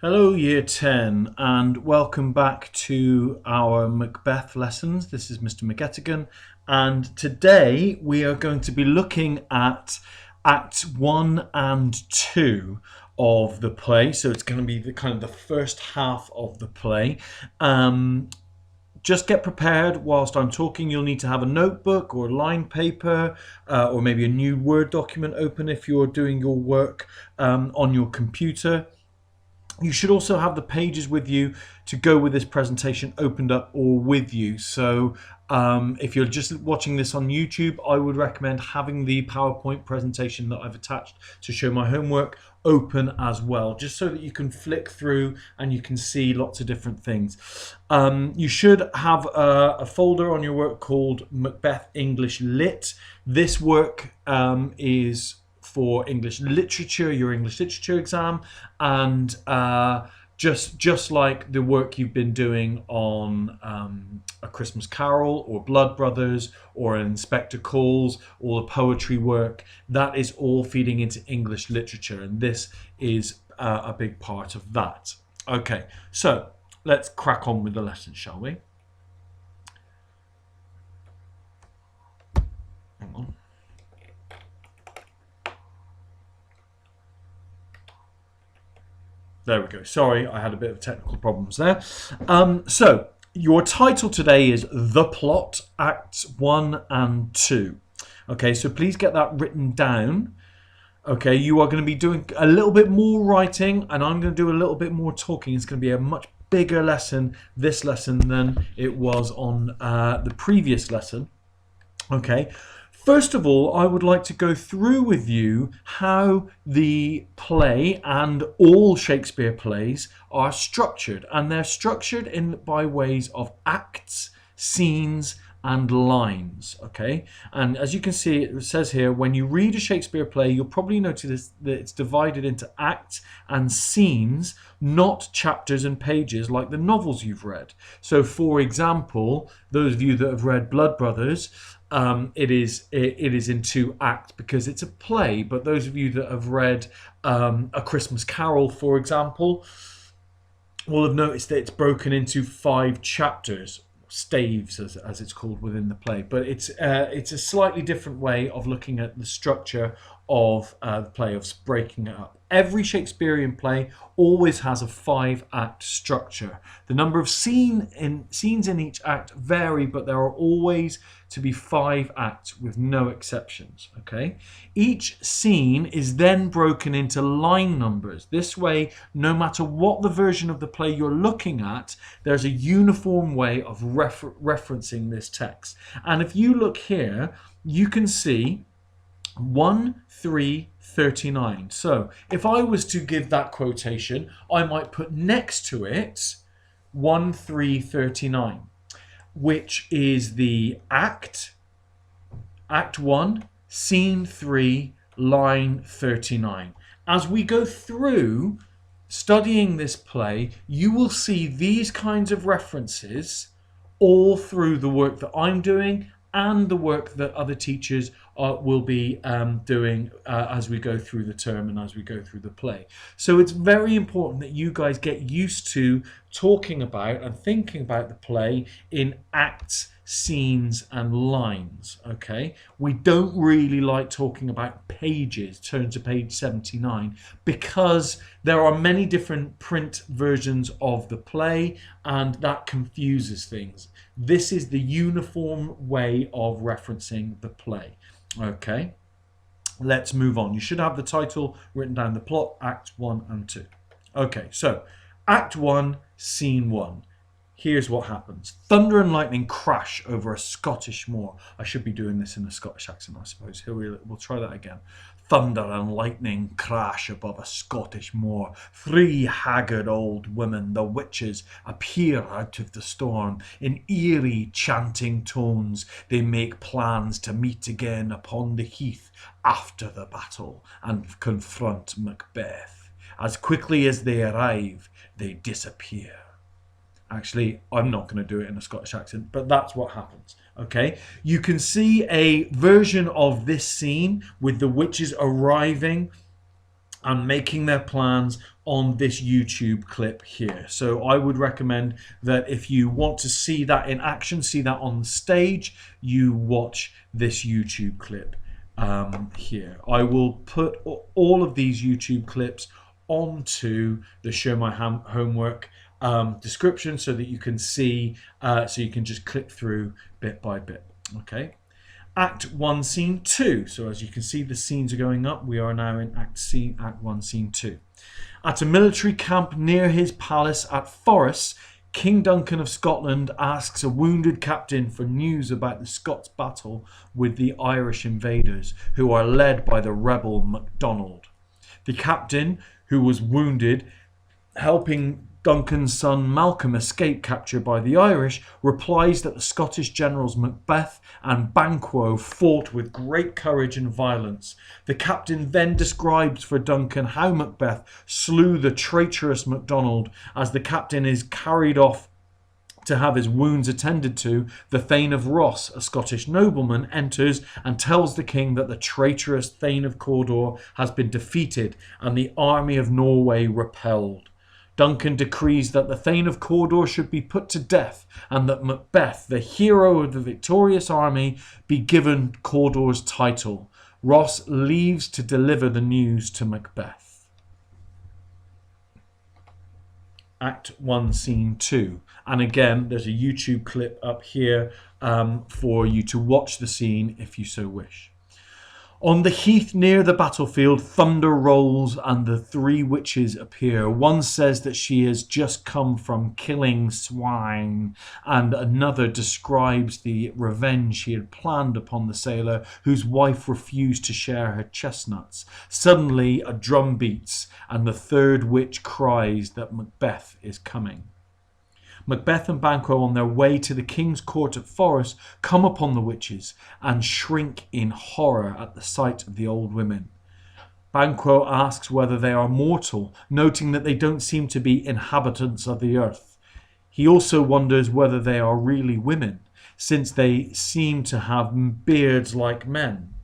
Hello Year 10 and welcome back to our Macbeth lessons. This is Mr. McGettigan and today we are going to be looking at Acts 1 and 2 of the play. So it's going to be the kind of the first half of the play. Just get prepared whilst I'm talking. You'll need to have a notebook or line paper or maybe a new Word document open if you're doing your work on your computer. You should also have the pages with you to go with this presentation opened up or with you. So if you're just watching this on YouTube, I would recommend having the PowerPoint presentation that I've attached to show my homework open as well, just so that you can flick through and you can see lots of different things. You should have a folder on your work called Macbeth English Lit. This work is for English literature, your English literature exam, and just like the work you've been doing on A Christmas Carol or Blood Brothers or Inspector Calls, all the poetry work, that is all feeding into English literature, and this is a big part of that. Okay, so let's crack on with the lesson, shall we? Hang on. There we go. Sorry, I had a bit of technical problems there. So your title today is The Plot, Acts 1 and 2. Okay, so please get that written down. Okay, you are going to be doing a little bit more writing and I'm going to do a little bit more talking. It's going to be a much bigger lesson, this lesson, than it was on the previous lesson. Okay. First of all, I would like to go through with you how the play and all Shakespeare plays are structured. And they're structured by ways of acts, scenes, and lines. Okay, and as you can see, it says here, when you read a Shakespeare play, you'll probably notice that it's divided into acts and scenes, not chapters and pages like the novels you've read. So, for example, those of you that have read Blood Brothers, it is in 2 acts because it's a play. But those of you that have read A Christmas Carol, for example, will have noticed that it's broken into 5 chapters, staves as it's called within the play. But it's a slightly different way of looking at the structure of the play, of breaking it up. Every Shakespearean play always has a 5-act structure. The number of scenes in each act vary, but there are always to be 5 acts with no exceptions. Okay, each scene is then broken into line numbers. This way, no matter what the version of the play you're looking at, there's a uniform way of referencing this text. And if you look here, you can see 1, 3, 39. So if I was to give that quotation, I might put next to it 1, 3, 39, which is the act 1, scene 3, line 39. As we go through studying this play, you will see these kinds of references all through the work that I'm doing and the work that other teachers will be doing as we go through the term and as we go through the play. So it's very important that you guys get used to talking about and thinking about the play in acts, scenes, and lines. Okay, we don't really like talking about pages. Turn to page 79, because there are many different print versions of the play and that confuses things. This is the uniform way of referencing the play. Okay, let's move on. You should have the title written down, The Plot, Act 1 and 2. Okay, so Act 1, Scene 1. Here's what happens. Thunder and lightning crash over a Scottish moor. I should be doing this in a Scottish accent, I suppose. Here we'll try that again. Thunder and lightning crash above a Scottish moor. 3 haggard old women, the witches, appear out of the storm. In eerie, chanting tones, they make plans to meet again upon the heath after the battle and confront Macbeth. As quickly as they arrive, they disappear. Actually, I'm not going to do it in a Scottish accent, but that's what happens. Okay, you can see a version of this scene with the witches arriving and making their plans on this YouTube clip here. So I would recommend that if you want to see that in action, see that on the stage, you watch this YouTube clip here. I will put all of these YouTube clips onto the Show My Homework description so that you can see, so you can just click through bit by bit. Okay. Act 1, Scene 2. So as you can see, the scenes are going up. We are now in Act 1, Scene 2. At a military camp near his palace at Forres, King Duncan of Scotland asks a wounded captain for news about the Scots' battle with the Irish invaders, who are led by the rebel MacDonald. The captain, who was wounded, helping Duncan's son Malcolm escape capture by the Irish, replies that the Scottish generals Macbeth and Banquo fought with great courage and violence. The captain then describes for Duncan how Macbeth slew the traitorous MacDonald. As the captain is carried off to have his wounds attended to, the Thane of Ross, a Scottish nobleman, enters and tells the king that the traitorous Thane of Cawdor has been defeated and the army of Norway repelled. Duncan decrees that the Thane of Cawdor should be put to death and that Macbeth, the hero of the victorious army, be given Cawdor's title. Ross leaves to deliver the news to Macbeth. Act 1, Scene 2. And again, there's a YouTube clip up here for you to watch the scene if you so wish. On the heath near the battlefield, thunder rolls and the three witches appear. One says that she has just come from killing swine, and another describes the revenge she had planned upon the sailor whose wife refused to share her chestnuts. Suddenly a drum beats, and the third witch cries that Macbeth is coming. Macbeth and Banquo, on their way to the king's court at Forres, come upon the witches and shrink in horror at the sight of the old women. Banquo asks whether they are mortal, noting that they don't seem to be inhabitants of the earth. He also wonders whether they are really women, since they seem to have beards like men.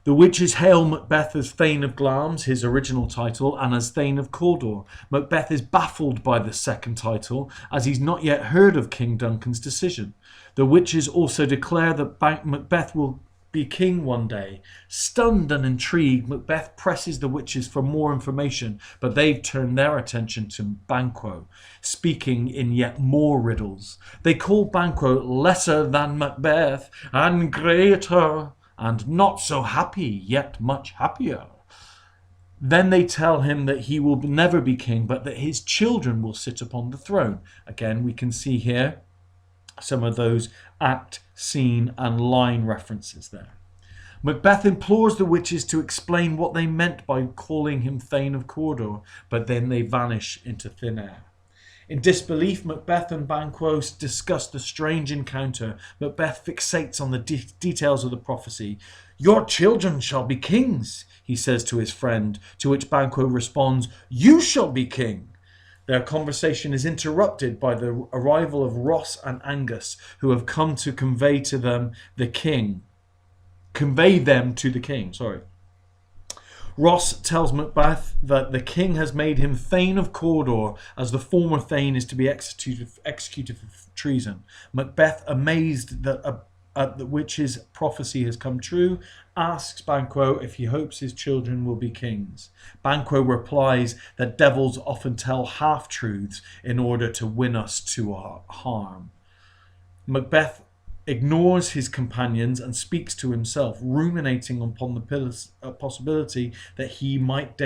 The witches hail Macbeth as Thane of Glamis, his original title, and as Thane of Cawdor. Macbeth is baffled by the second title, as he's not yet heard of King Duncan's decision. The witches also declare that Macbeth will be king one day. Stunned and intrigued, Macbeth presses the witches for more information, but they've turned their attention to Banquo, speaking in yet more riddles. They call Banquo lesser than Macbeth and greater, and not so happy, yet much happier. Then they tell him that he will never be king, but that his children will sit upon the throne. Again, we can see here some of those act, scene, and line references there. Macbeth implores the witches to explain what they meant by calling him Thane of Cawdor, but then they vanish into thin air. In disbelief, Macbeth and Banquo discuss the strange encounter. Macbeth fixates on the details of the prophecy. "Your children shall be kings," he says to his friend, to which Banquo responds, "You shall be king." Their conversation is interrupted by the arrival of Ross and Angus, who have come to convey them to the king. Ross tells Macbeth that the king has made him Thane of Cawdor, as the former Thane is to be executed for treason. Macbeth, amazed that the witch's prophecy has come true, asks Banquo if he hopes his children will be kings. Banquo replies that devils often tell half-truths in order to win us to our harm. Macbeth ignores his companions and speaks to himself, ruminating upon the possibility that he might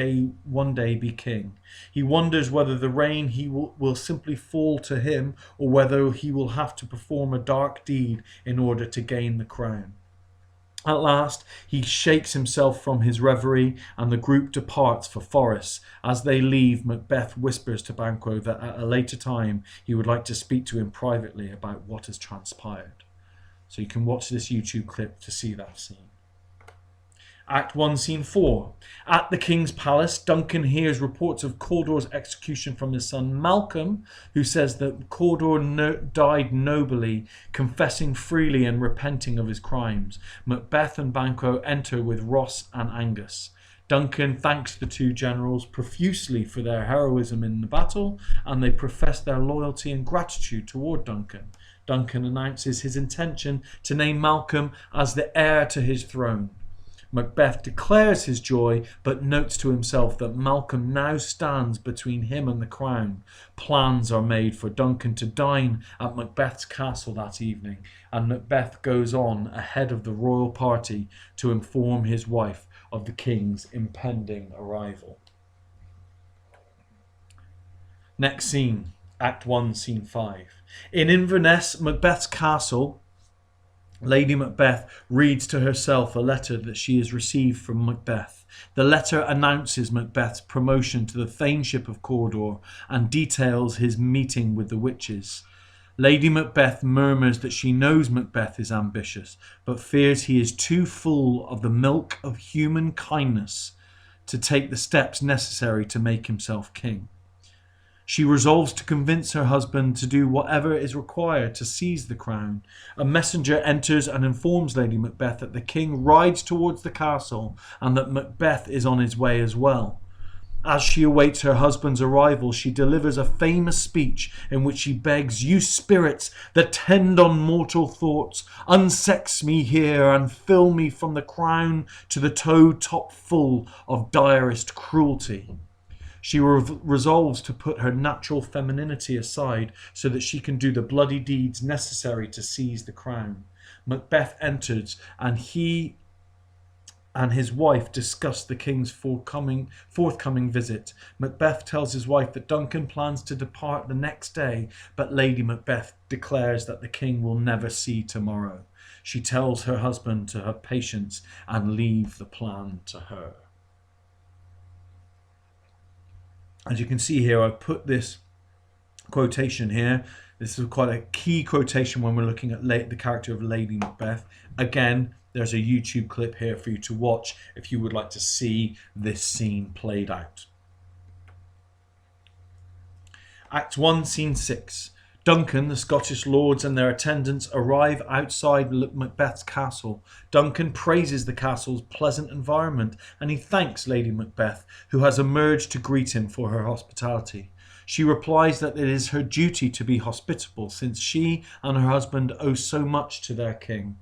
one day be king. He wonders whether the reign will simply fall to him, or whether he will have to perform a dark deed in order to gain the crown. At last, he shakes himself from his reverie, and the group departs for Forres. As they leave, Macbeth whispers to Banquo that at a later time he would like to speak to him privately about what has transpired. So you can watch this YouTube clip to see that scene. Act 1, Scene 4. At the King's Palace, Duncan hears reports of Cawdor's execution from his son Malcolm, who says that Cawdor died nobly, confessing freely and repenting of his crimes. Macbeth and Banquo enter with Ross and Angus. Duncan thanks the two generals profusely for their heroism in the battle, and they profess their loyalty and gratitude toward Duncan. Duncan announces his intention to name Malcolm as the heir to his throne. Macbeth declares his joy, but notes to himself that Malcolm now stands between him and the crown. Plans are made for Duncan to dine at Macbeth's Castle that evening, and Macbeth goes on ahead of the royal party to inform his wife of the king's impending arrival. Next scene, Act 1, Scene 5. In Inverness, Macbeth's Castle, Lady Macbeth reads to herself a letter that she has received from Macbeth. The letter announces Macbeth's promotion to the Thainship of Cawdor and details his meeting with the witches. Lady Macbeth murmurs that she knows Macbeth is ambitious, but fears he is too full of the milk of human kindness to take the steps necessary to make himself king. She resolves to convince her husband to do whatever is required to seize the crown. A messenger enters and informs Lady Macbeth that the king rides towards the castle and that Macbeth is on his way as well. As she awaits her husband's arrival, she delivers a famous speech in which she begs, "You spirits that tend on mortal thoughts, unsex me here and fill me from the crown to the toe top full of direst cruelty." She resolves to put her natural femininity aside so that she can do the bloody deeds necessary to seize the crown. Macbeth enters, and he and his wife discuss the king's forthcoming visit. Macbeth tells his wife that Duncan plans to depart the next day, but Lady Macbeth declares that the king will never see tomorrow. She tells her husband to have patience and leave the plan to her. As you can see here, I've put this quotation here. This is quite a key quotation when we're looking at the character of Lady Macbeth. Again, there's a YouTube clip here for you to watch if you would like to see this scene played out. Act 1, Scene 6. Duncan, the Scottish lords and their attendants arrive outside Macbeth's castle. Duncan praises the castle's pleasant environment and he thanks Lady Macbeth, who has emerged to greet him for her hospitality. She replies that it is her duty to be hospitable since she and her husband owe so much to their king.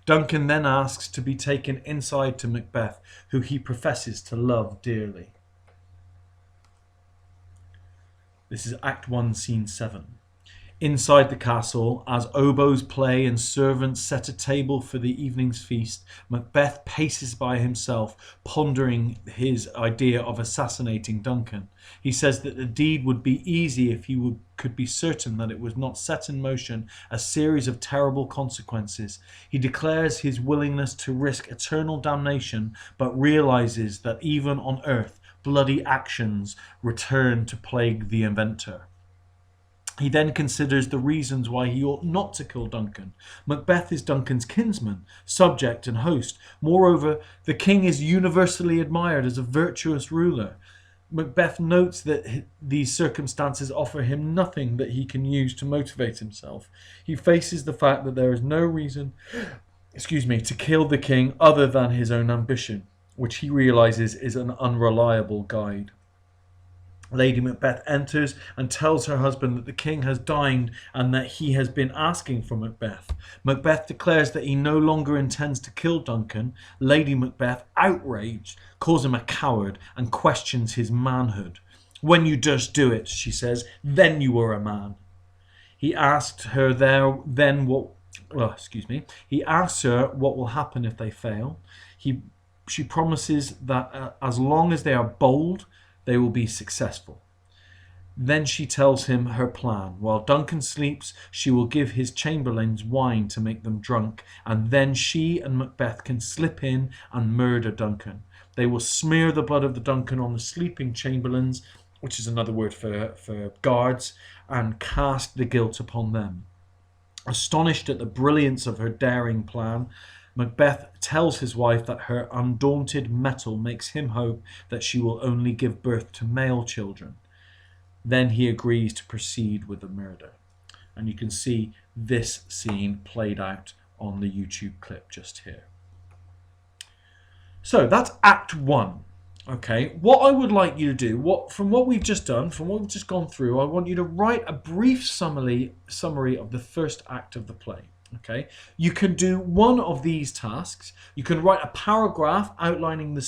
Duncan then asks to be taken inside to Macbeth, who he professes to love dearly. This is Act 1, Scene 7. Inside the castle, as oboes play and servants set a table for the evening's feast, Macbeth paces by himself, pondering his idea of assassinating Duncan. He says that the deed would be easy if he could be certain that it was not set in motion a series of terrible consequences. He declares his willingness to risk eternal damnation, but realizes that even on earth, bloody actions return to plague the inventor. He then considers the reasons why he ought not to kill Duncan. Macbeth is Duncan's kinsman, subject and host. Moreover, the king is universally admired as a virtuous ruler. Macbeth notes that these circumstances offer him nothing that he can use to motivate himself. He faces the fact that there is no reason, to kill the king other than his own ambition, which he realizes is an unreliable guide. Lady Macbeth enters and tells her husband that the king has dined and that he has been asking for Macbeth. Macbeth declares that he no longer intends to kill Duncan. Lady Macbeth, outraged, calls him a coward and questions his manhood. "When you durst do it," she says, "then you were a man." He asks her He asks her what will happen if they fail. She promises that as long as they are bold, they will be successful. Then she tells him her plan. While Duncan sleeps, she will give his chamberlains wine to make them drunk, and then she and Macbeth can slip in and murder Duncan. They will smear the blood of the Duncan on the sleeping chamberlains, which is another word for guards, and cast the guilt upon them. Astonished at the brilliance of her daring plan, Macbeth tells his wife that her undaunted mettle makes him hope that she will only give birth to male children. Then he agrees to proceed with the murder. And you can see this scene played out on the YouTube clip just here. So that's Act 1. Okay, what I would like you to do, from what we've just done, from what we've just gone through, I want you to write a brief summary of the first act of the play. Okay, you can do one of these tasks. You can write a paragraph outlining the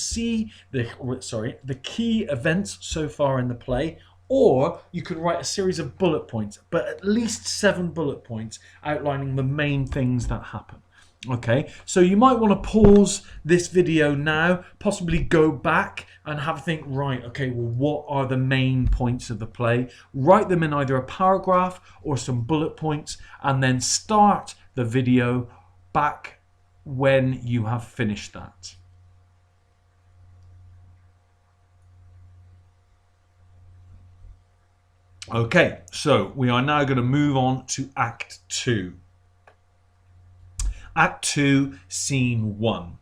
key events so far in the play, or you can write a series of bullet points, but at least 7 bullet points outlining the main things that happen. Okay, so you might want to pause this video now, possibly go back and have a think, right, okay, well, what are the main points of the play? Write them in either a paragraph or some bullet points, and then start the video back when you have finished that. Okay, so we are now going to move on to Act 2. Act 2, Scene 1.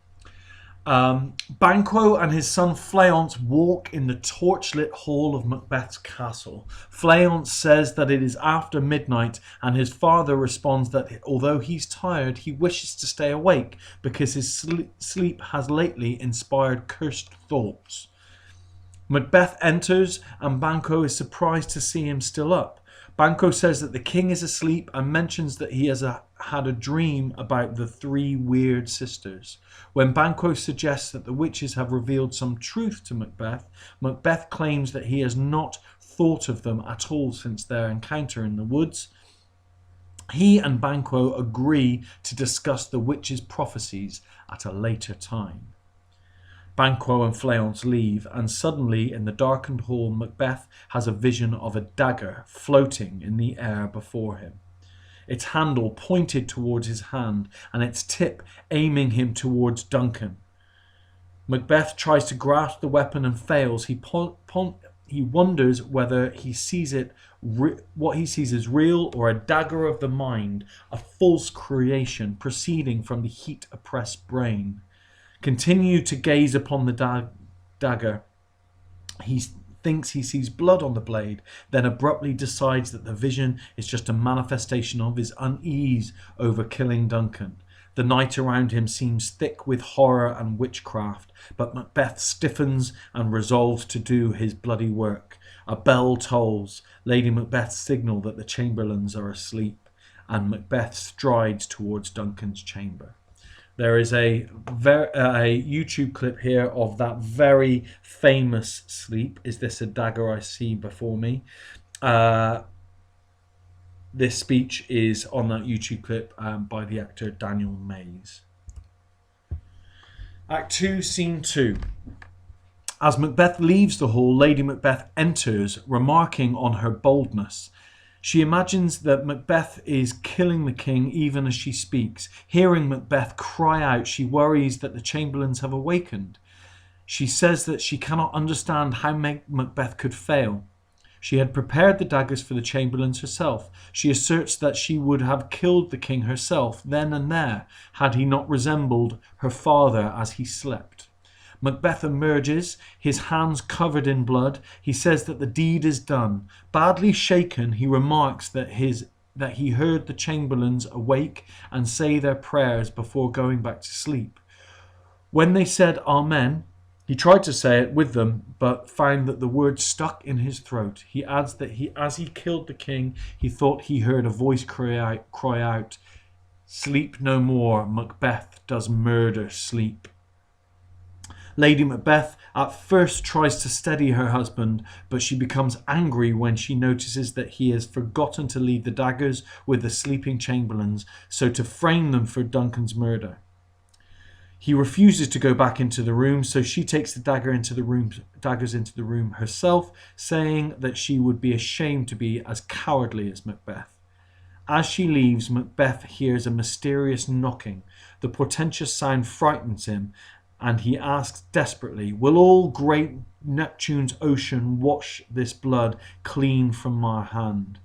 Banquo and his son Fleance walk in the torchlit hall of Macbeth's castle. Fleance says that it is after midnight, and his father responds that although he's tired, he wishes to stay awake because his sleep has lately inspired cursed thoughts. Macbeth enters, and Banquo is surprised to see him still up. Banquo says that the king is asleep and mentions that he has had a dream about the 3 weird sisters. When Banquo suggests that the witches have revealed some truth to Macbeth, Macbeth claims that he has not thought of them at all since their encounter in the woods. He and Banquo agree to discuss the witches' prophecies at a later time. Banquo and Fleance leave, and suddenly in the darkened hall Macbeth has a vision of a dagger floating in the air before him, its handle pointed towards his hand and its tip aiming him towards Duncan. Macbeth tries to grasp the weapon and fails. He wonders whether he sees what he sees is real or a dagger of the mind, a false creation proceeding from the heat-oppressed brain. Continue to gaze upon the dagger. He thinks he sees blood on the blade, then abruptly decides that the vision is just a manifestation of his unease over killing Duncan. The night around him seems thick with horror and witchcraft, but Macbeth stiffens and resolves to do his bloody work. A bell tolls, Lady Macbeth's signal that the chamberlains are asleep, and Macbeth strides towards Duncan's chamber. There is a YouTube clip here of that very famous sleep. Is this a dagger I see before me? This speech is on that YouTube clip by the actor Daniel Mays. Act 2, Scene 2. As Macbeth leaves the hall, Lady Macbeth enters, remarking on her boldness. She imagines that Macbeth is killing the king even as she speaks. Hearing Macbeth cry out, she worries that the chamberlains have awakened. She says that she cannot understand how Macbeth could fail. She had prepared the daggers for the chamberlains herself. She asserts that she would have killed the king herself then and there, had he not resembled her father as he slept. Macbeth emerges, his hands covered in blood. He says that the deed is done. Badly shaken, he remarks that he heard the chamberlains awake and say their prayers before going back to sleep. When they said Amen, he tried to say it with them, but found that the words stuck in his throat. He adds that as he killed the king, he thought he heard a voice cry out, "Sleep no more, Macbeth does murder sleep." Lady Macbeth at first tries to steady her husband, but she becomes angry when she notices that he has forgotten to leave the daggers with the sleeping chamberlains, so to frame them for Duncan's murder. He refuses to go back into the room, so she takes the daggers into the room herself, saying that she would be ashamed to be as cowardly as Macbeth. As she leaves, Macbeth hears a mysterious knocking. The portentous sound frightens him, and he asks desperately, "Will all great Neptune's ocean wash this blood clean from my hand?"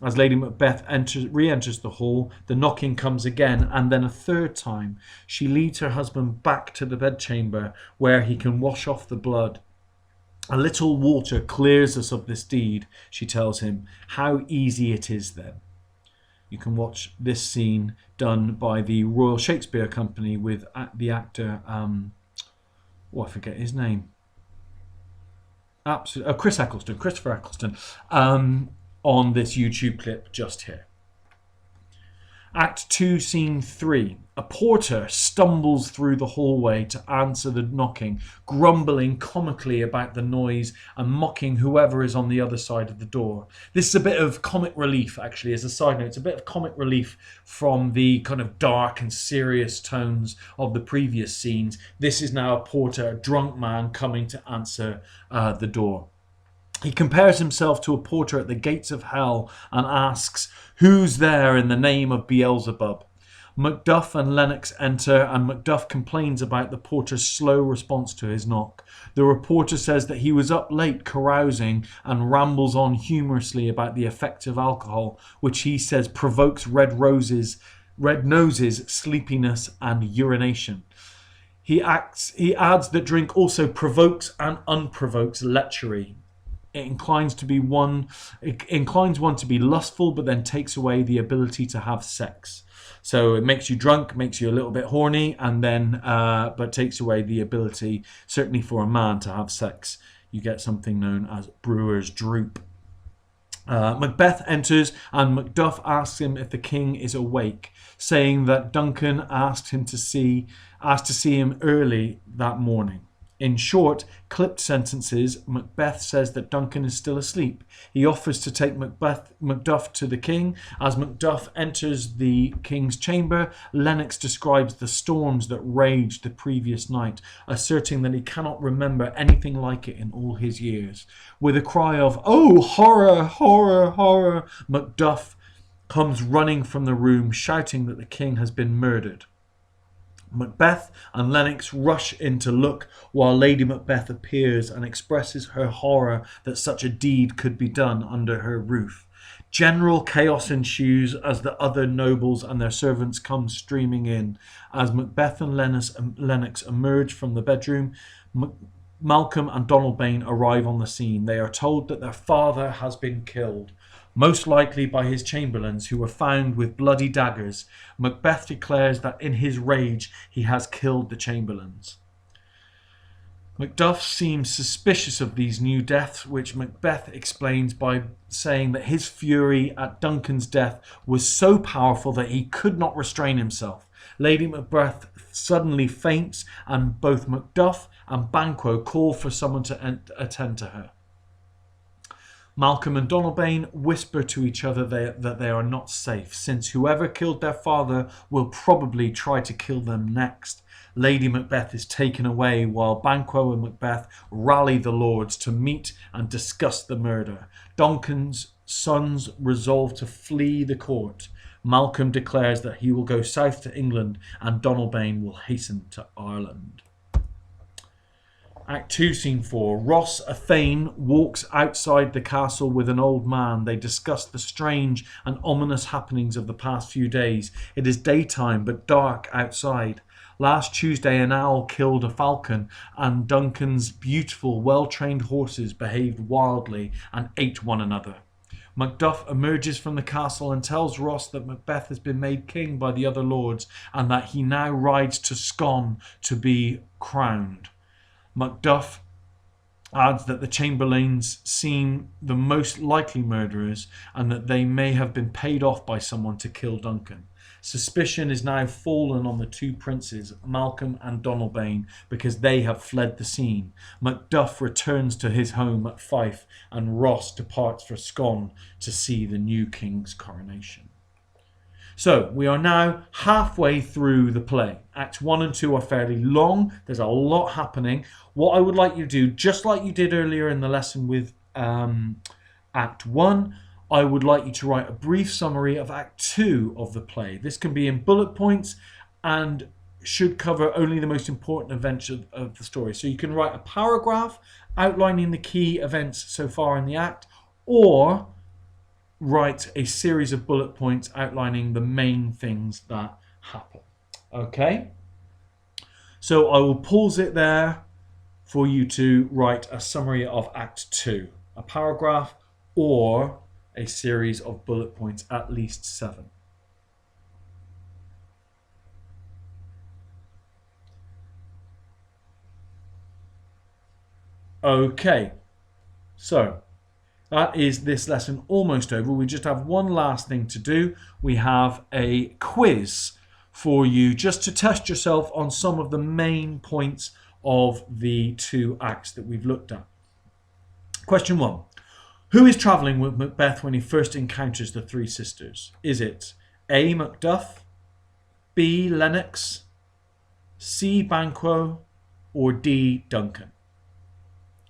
As Lady Macbeth re-enters the hall, the knocking comes again, and then a third time. She leads her husband back to the bedchamber where he can wash off the blood. "A little water clears us of this deed," she tells him. "How easy it is then." You can watch this scene done by the Royal Shakespeare Company with the actor, I forget his name. absolutely. Oh, Christopher Eccleston, on this YouTube clip just here. Act 2, Scene 3. A porter stumbles through the hallway to answer the knocking, grumbling comically about the noise and mocking whoever is on the other side of the door. This is a bit of comic relief, actually, as a side note. It's a bit of comic relief from the kind of dark and serious tones of the previous scenes. This is now a porter, a drunk man, coming to answer the door. He compares himself to a porter at the gates of hell and asks, "Who's there in the name of Beelzebub?" Macduff and Lennox enter, and Macduff complains about the porter's slow response to his knock. The reporter says that he was up late carousing and rambles on humorously about the effect of alcohol, which he says provokes red noses, sleepiness, and urination. He adds that drink also provokes and unprovokes lechery. It inclines one to be lustful, but then takes away the ability to have sex. So it makes you drunk, makes you a little bit horny, and then but takes away the ability, certainly for a man, to have sex. You get something known as brewer's droop. Macbeth enters, and Macduff asks him if the king is awake, saying that Duncan asked to see him early that morning. In short, clipped sentences, Macbeth says that Duncan is still asleep. He offers to take Macduff to the king. As Macduff enters the king's chamber, Lennox describes the storms that raged the previous night, asserting that he cannot remember anything like it in all his years. With a cry of, "Oh, horror, horror, horror!" Macduff comes running from the room, shouting that the king has been murdered. Macbeth and Lennox rush in to look, while Lady Macbeth appears and expresses her horror that such a deed could be done under her roof. General chaos ensues as the other nobles and their servants come streaming in. As Macbeth and Lennox emerge from the bedroom, Malcolm and Donalbain arrive on the scene. They are told that their father has been killed, most likely by his chamberlains, who were found with bloody daggers. Macbeth declares that in his rage he has killed the chamberlains. Macduff seems suspicious of these new deaths, which Macbeth explains by saying that his fury at Duncan's death was so powerful that he could not restrain himself. Lady Macbeth suddenly faints, and both Macduff and Banquo call for someone to attend to her. Malcolm and Donalbain whisper to each other that they are not safe, since whoever killed their father will probably try to kill them next. Lady Macbeth is taken away, while Banquo and Macbeth rally the lords to meet and discuss the murder. Duncan's sons resolve to flee the court. Malcolm declares that he will go south to England, and Donalbain will hasten to Ireland. Act 2, Scene 4. Ross, a thane, walks outside the castle with an old man. They discuss the strange and ominous happenings of the past few days. It is daytime, but dark outside. Last Tuesday, an owl killed a falcon, and Duncan's beautiful, well-trained horses behaved wildly and ate one another. Macduff emerges from the castle and tells Ross that Macbeth has been made king by the other lords, and that he now rides to Scone to be crowned. Macduff adds that the chamberlains seem the most likely murderers, and that they may have been paid off by someone to kill Duncan. Suspicion is now fallen on the two princes, Malcolm and Donalbain, because they have fled the scene. Macduff returns to his home at Fife, and Ross departs for Scone to see the new king's coronation. So we are now halfway through the play. Acts 1 and 2 are fairly long. There's a lot happening. What I would like you to do, just like you did earlier in the lesson with Act 1, I would like you to write a brief summary of Act 2 of the play. This can be in bullet points and should cover only the most important events of the story. So you can write a paragraph outlining the key events so far in the act, or write a series of bullet points outlining the main things that happen. Okay? So I will pause it there for you to write a summary of Act 2, a paragraph or a series of bullet points, at least 7. Okay. So that is this lesson almost over. We just have one last thing to do. We have a quiz for you just to test yourself on some of the main points of the 2 acts that we've looked at. Question 1. Who is travelling with Macbeth when he first encounters the 3 sisters? Is it A. Macduff, B. Lennox, C. Banquo, or D. Duncan?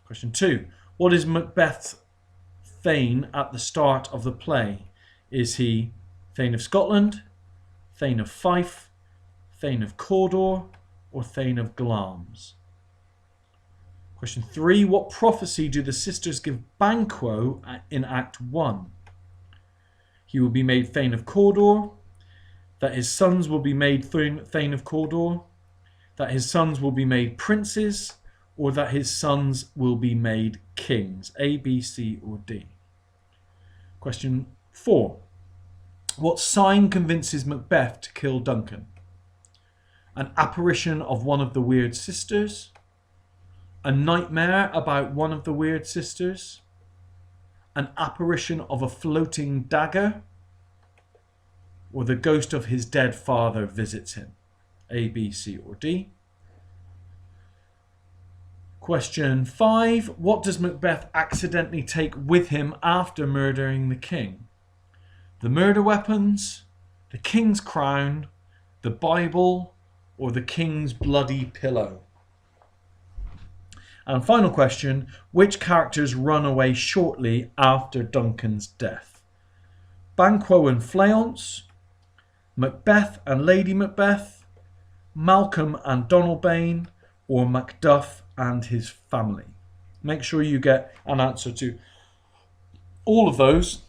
Question 2. What is Macbeth's Thane at the start of the play? Is he Thane of Scotland, Thane of Fife, Thane of Cawdor, or Thane of Glamis? Question 3. What prophecy do the sisters give Banquo in Act 1? He will be made Thane of Cawdor, that his sons will be made Thane of Cawdor, that his sons will be made princes, or that his sons will be made kings? A, B, C, or D? Question 4. What sign convinces Macbeth to kill Duncan? An apparition of one of the weird sisters? A nightmare about one of the weird sisters? An apparition of a floating dagger? Or the ghost of his dead father visits him? A, B, C, or D? Question 5. What does Macbeth accidentally take with him after murdering the king? The murder weapons, the king's crown, the Bible, or the king's bloody pillow? And final question. Which characters run away shortly after Duncan's death? Banquo and Fleance, Macbeth and Lady Macbeth, Malcolm and Donalbain, or Macduff and his family? Make sure you get an answer to all of those.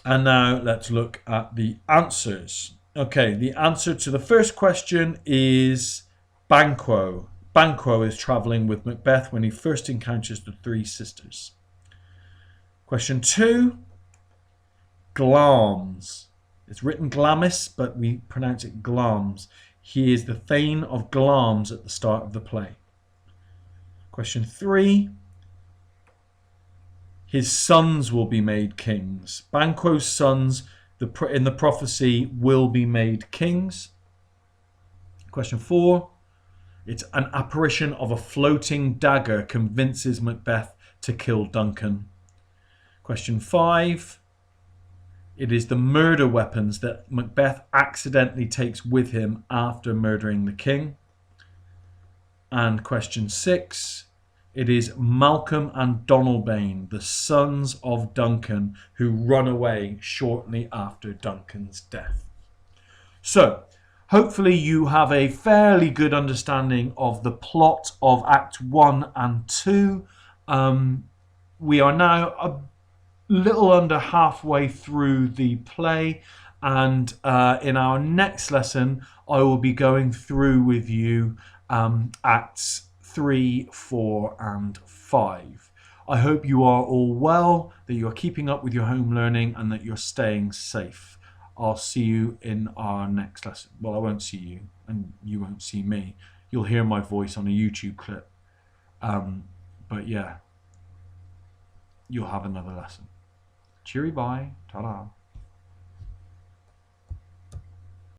And now let's look at the answers. Okay, the answer to the first question is Banquo. Banquo is travelling with Macbeth when he first encounters the 3 sisters. Question 2, Glamis. It's written Glamis, but we pronounce it Glamis. He is the Thane of Glamis at the start of the play. Question 3, his sons will be made kings. Banquo's sons in the prophecy will be made kings. Question 4, it's an apparition of a floating dagger convinces Macbeth to kill Duncan. Question 5, it is the murder weapons that Macbeth accidentally takes with him after murdering the king. And question 6, it is Malcolm and Donalbain, the sons of Duncan, who run away shortly after Duncan's death. So, hopefully you have a fairly good understanding of the plot of Act 1 and 2. We are now a little under halfway through the play, and in our next lesson I will be going through with you Acts 3, 4 and 5. I hope you are all well, that you are keeping up with your home learning, and that you're staying safe. I'll see you in our next lesson. Well, I won't see you, and you won't see me. You'll hear my voice on a YouTube clip. But yeah, you'll have another lesson. Cheery bye. Ta-da.